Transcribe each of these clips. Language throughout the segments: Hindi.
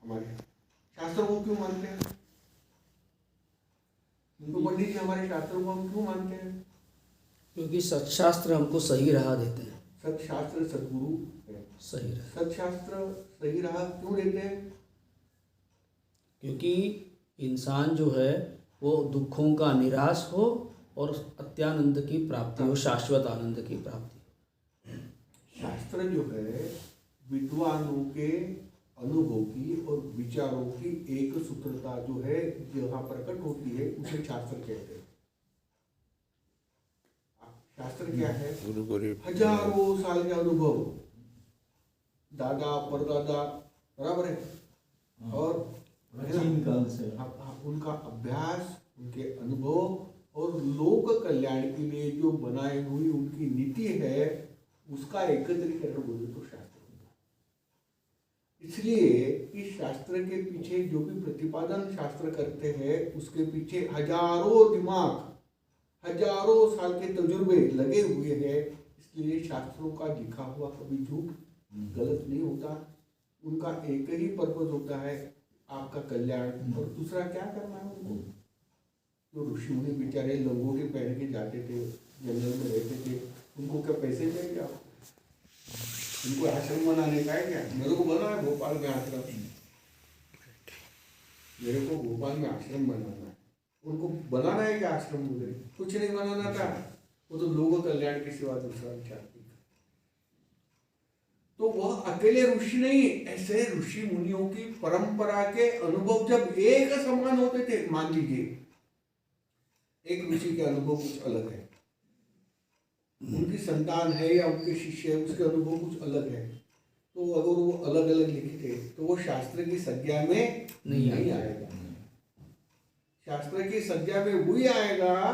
हमारे शास्त्रों को क्यों मानते हैं? तो पंडित जी हमारे शास्त्रों को हम क्यों मानते हैं? क्योंकि सत्शास्त्र हमको सही राह देते हैं। सत्शास्त्र सद्गुरु है। सही राह, सत्शास्त्र सही राह क्यों देते हैं? क्योंकि इंसान जो है वो दुखों का निराश हो और अत्यानंद की प्राप्ति हो, शाश्वत आनंद की प्राप्ति। शास्त्र जो है विद्वानों के अनुभव की और विचारों की एक सूत्रता जो है जहाँ प्रकट होती है उसे शास्त्र कहते हैं। शास्त्र क्या है? हजारों साल का अनुभव, दादा परदादा, बराबर है, और प्राचीन काल से उनका अभ्यास, उनके अनुभव और लोक कल्याण के लिए जो बनाई हुई उनकी नीति है उसका एकत्रीकरण बोले तो शास्त्र होगा। इसलिए इस शास्त्र के पीछे जो भी प्रतिपादन शास्त्र करते हैं उसके पीछे हजारों दिमाग, हजारों साल के तजुर्बे लगे हुए हैं। इसलिए शास्त्रों का लिखा हुआ कभी झूठ गलत नहीं होता। उनका एक ही पर्पज होता है, आपका कल्याण, और दूसरा क्या करना है उनको। जो ऋषि मुनि बेचारे लंगोटी पहन के जाते थे, जंगल में रहते थे, उनको क्या पैसे चाहिए? आप उनको आश्रम बनाने का है क्या? मेरे को बना है भोपाल में आश्रम, मेरे को भोपाल में आश्रम बनाना है। उनको बनाना है क्या आश्रम? मुझे कुछ नहीं बनाना था, वो तो लोगों कल्याण के सिवा दूसरा विचार नहीं। तो वह अकेले ऋषि नहीं, ऐसे ऋषि मुनियों की परंपरा के अनुभव जब एक समान होते थे, मान लीजिए एक ऋषि के अनुभव कुछ अलग है, उनकी संतान है या उनके शिष्य है, उसके अनुभव कुछ अलग है, तो अगर वो अलग अलग लिखते तो वो शास्त्र की संज्ञा में नहीं आएगा। शास्त्र की संज्ञा में वही आएगा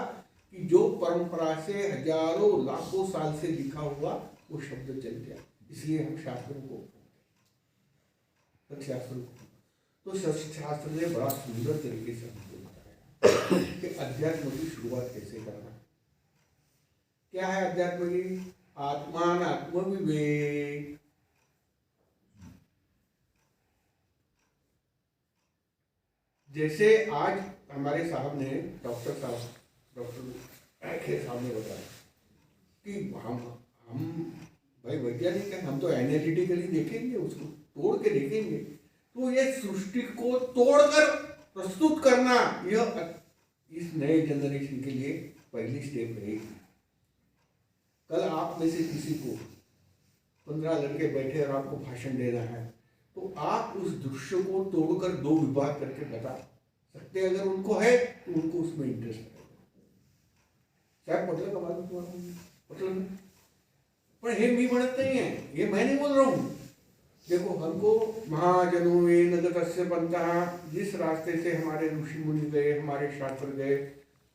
कि जो परंपरा से हजारों लाखों साल से लिखा हुआ वो शब्द चल गया। इसलिए हम शास्त्रों को, सत्शास्त्र को, तो सत्शास्त्र ने बड़ा सुंदर तरीके से हमको बताया कि अध्यात्म की शुरुआत कैसे करना। क्या है अध्यात्म की? आत्मान आत्म विवेक। जैसे आज हमारे साहब ने, डॉक्टर साहब ने बताया कि हम भाई वैज्ञानिक है, हम तो एनालिटिकली देखेंगे, उसको तोड़ के देखेंगे, तो ये सृष्टि को तोड़कर प्रस्तुत करना, यह इस नए जनरेशन के लिए पहली स्टेप रहेगी। कल आप में से किसी को 15 लड़के बैठे और आपको भाषण देना है, तो आप उस दृश्य को तोड़कर दो विभाग करके बता सकते। अगर उनको है तो उनको उसमें इंटरेस्ट है। शायद मतलब का बात मतलब पर हे मी म्हणत नहीं है, ये मैं नहीं बोल रहा हूँ। देखो हमको महाजनों नगतस्य पंथः, जिस रास्ते से हमारे ऋषि मुनि गए, हमारे शास्त्र गए,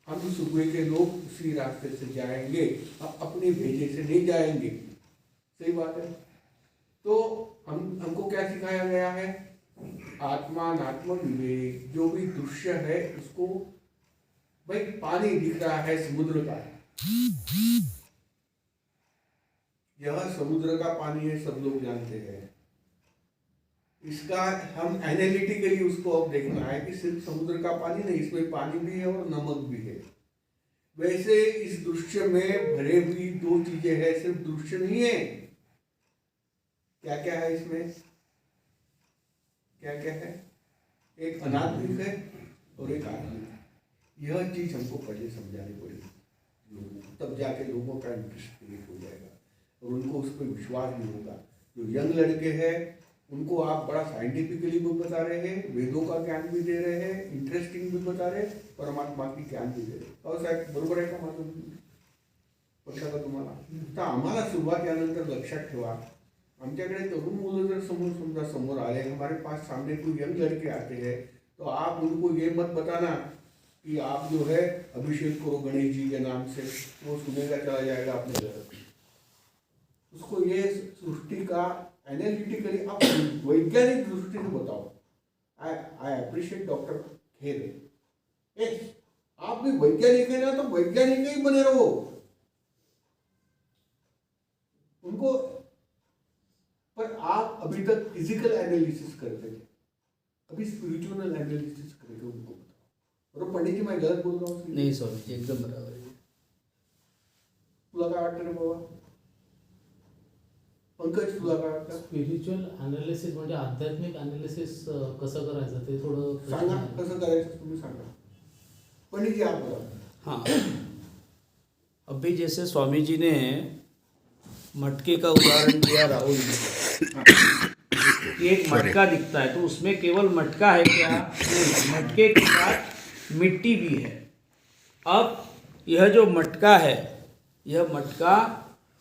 हम सुबह के लोग उसी रास्ते से जाएंगे, अपने भेजे से नहीं जाएंगे। सही बात है। तो हमको क्या सिखाया गया है? आत्मान आत्म विवेक। जो भी दृश्य है उसको, भाई पानी दिख रहा है समुद्र का, यह समुद्र का पानी है, सब लोग जानते हैं। इसका हम एनालिटिकली उसको अब देखना है कि सिर्फ समुद्र का पानी नहीं, इसमें पानी भी है और नमक भी है। वैसे इस दृश्य में भरे हुई दो चीजें हैं, सिर्फ दृश्य नहीं है। क्या क्या है इसमें? क्या क्या है? एक अनात्मिक है और एक आत्मिक है। यह चीज हमको पहले समझानी पड़ेगी लोगों को, तब जाके लोगों का इंटरेस्ट क्रिएट हो जाएगा और उनको उस पर विश्वास भी होगा। जो यंग लड़के हैं उनको आप बड़ा साइंटिफिकली भी बता रहे हैं, वेदों का ज्ञान भी दे रहे हैं, इंटरेस्टिंग भी बता रहे, परमात्मा की ज्ञान भी दे रहे। और साहेब बरोबर आहे का माझं? पटलं का तुम्हाला? तर आम्हाला सुरुवात यानंतर लक्षात ठेवा, आमच्याकडे तरुण मुलं जर समजा समोर आले, हमारे पास सामने कोई यंग लड़के आते हैं, तो आप उनको ये मत बताना कि आप जो है अभिषेक करो गणेश जी के नाम से, वो सुनेगा चला जाएगा अपने घर। उसको ये सृष्टि का एनालिटिकली आप वैज्ञानिक दृष्टि से बताओ। आई अप्रिशिएट डॉक्टर खेरे, आप भी वैज्ञानिक है ना, तो वैज्ञानिक ही बने रहो। उनको, पर आप अभी तक फिजिकल एनालिसिस करते थे, अभी स्पिरिचुअल एनालिसिस करके उनको बताओ। और पंडित जी मैं गलत बोल रहा हूँ? नहीं स्वामी जी एकदम बराबर है। तुला काय वाटतं रे बाबा? पंकज तुला काय वाटतं? स्पिरिच्युअल अनालिसिस म्हणजे आध्यात्मिक अनालिसिस कसं करायचं ते थोडं प्रश्न सांगा आहे. कसं करायचं तुम्ही सांगा. पंडित जी आप बताओ. हाँ, अभी जैसे स्वामी जी ने मटके का उदाहरण दिया राहुल ने कि एक मटका दिखता है तो उसमें केवल मटका है क्या? नहीं, मटके के साथ मिट्टी भी है। अब यह जो मटका है यह मटका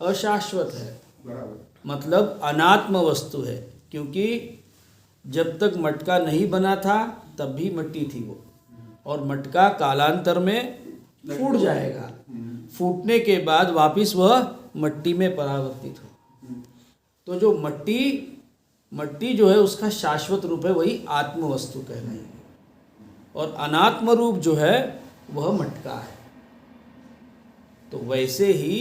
अशाश्वत है, बराबर. मतलब अनात्म वस्तु है, क्योंकि जब तक मटका नहीं बना था तब भी मिट्टी थी वो, और मटका कालांतर में फूट जाएगा, फूटने के बाद वापस वह मिट्टी में परावर्तित हो। तो जो मट्टी जो है उसका शाश्वत रूप है, वही आत्म वस्तु कहलाएगी, और अनात्म रूप जो है वह मटका है। तो वैसे ही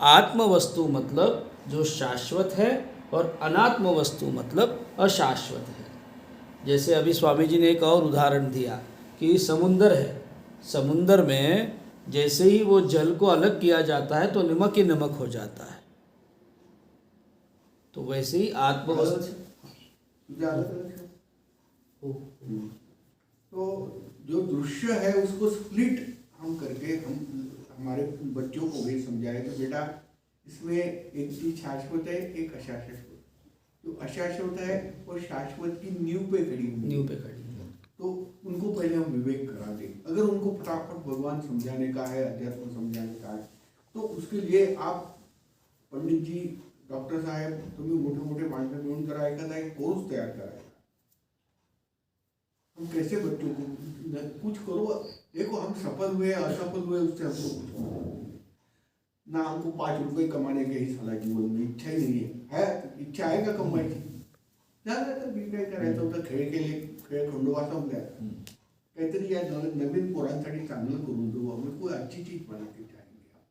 आत्म वस्तु मतलब जो शाश्वत है और अनात्म वस्तु मतलब अशाश्वत है। जैसे अभी स्वामी जी ने एक और उदाहरण दिया कि समुंदर है, समुंदर में जैसे ही वो जल को अलग किया जाता है तो नमक ही नमक हो जाता है। तो वैसे ही आत्म वस्तु तुझे अलग अलग है. हो. तो जो दृश्य है उसको स्प्लिट हम करके हम हमारे बच्चों को भी समझाए तो बेटा इसमें एक चीज शाश्वत है, एक अशाश्वत. जो अशाश्वत है वो शाश्वत की नींव पे खड़ी हुई है. नींव पे खड़ी है। तो उनको पहले हम विवेक करा दें. अगर उनको फटाफट भगवान समझाने का है, अध्यात्म समझाने का है, तो उसके लिए आप पंडित जी, डॉक्टर साहेब, तुम्ही मोठे मोठे माणसं मिळून करा, एखादा एक कोर्स तैयार करायचा. हम कैसे बच्चों को कुछ करो. देखो हम सफल हुए असफल हुए उससे हमको कुछ ना, हमको 5 रुपए कमाने के ही साला जीवन में इच्छा ही नहीं है. इच्छा आहे का कमवायची? झालं तर मी काय करायचं होतं, खेळ केले, खेळ खंडोबा संपल्या. काहीतरी या नवीन पोरांसाठी चांगलं करून देऊ, हमें कोई अच्छी चीज बना के जाएंगे,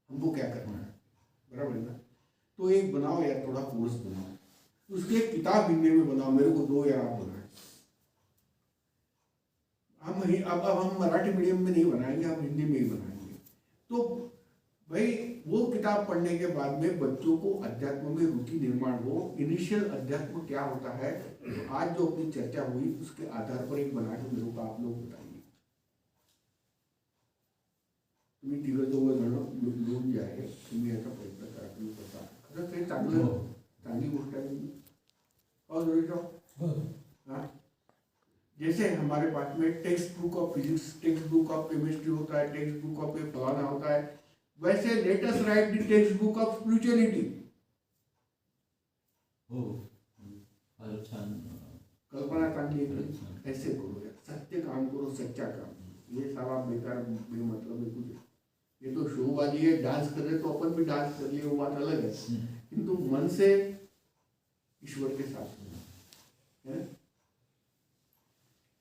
हमको क्या करना है. बराबर है ना. तो एक बनाओ यार, थोड़ा कोर्स बनाओ, उसकी एक किताब हिंदी में बनाओ, मेरे को दो यार आप बनाए. अब हम मराठी मीडियम में नहीं बनाएंगे, हम हिंदी में ही बनाएंगे. तो भाई वो किताब पढ़ने के बाद में बच्चों को अध्यात्म में रुचि निर्माण हो. इनिशियल अध्यात्म क्या होता है, आज जो अपनी चर्चा हुई उसके आधार पर एक बना के मेरे को आप लोग बताइए. तुम्ही तिघं दोघं जण मिळून जे आहे तुम्ही याचा प्रयत्न करा. तुम्ही बसा, खरंच हे चांगली गोष्ट आहे. और हाँ, जैसे हमारे पास में text book of physics, text book of chemistry होता है, टेक्स्ट बुक ऑफ फलाना होता है, वैसे let us right the text book of spirituality. हो. फार छान. कल्पना चांगली है. ऐसे करो यार, सत्य काम करो, सच्चा काम. ये सारा बेकार बेमतलब है कुछ. ये तो शोबाजी है. डांस कर रहे तो अपन भी डांस कर लिए, वो बात अलग है, किंतु मन से ईश्वर के साथ है.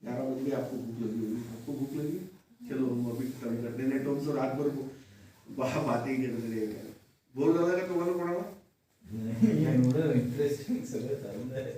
11 बजे आपको भूख लगी होगी, आपको भूख लगी, चलो हम अभी खत्म कर दें, नहीं तो हम तो रात भर बातें ही करते रहेगा. बोल रहा था तुम्हाला कोणाला नाही, एवढं इंटरेस्टिंग सगळं चालू आहे.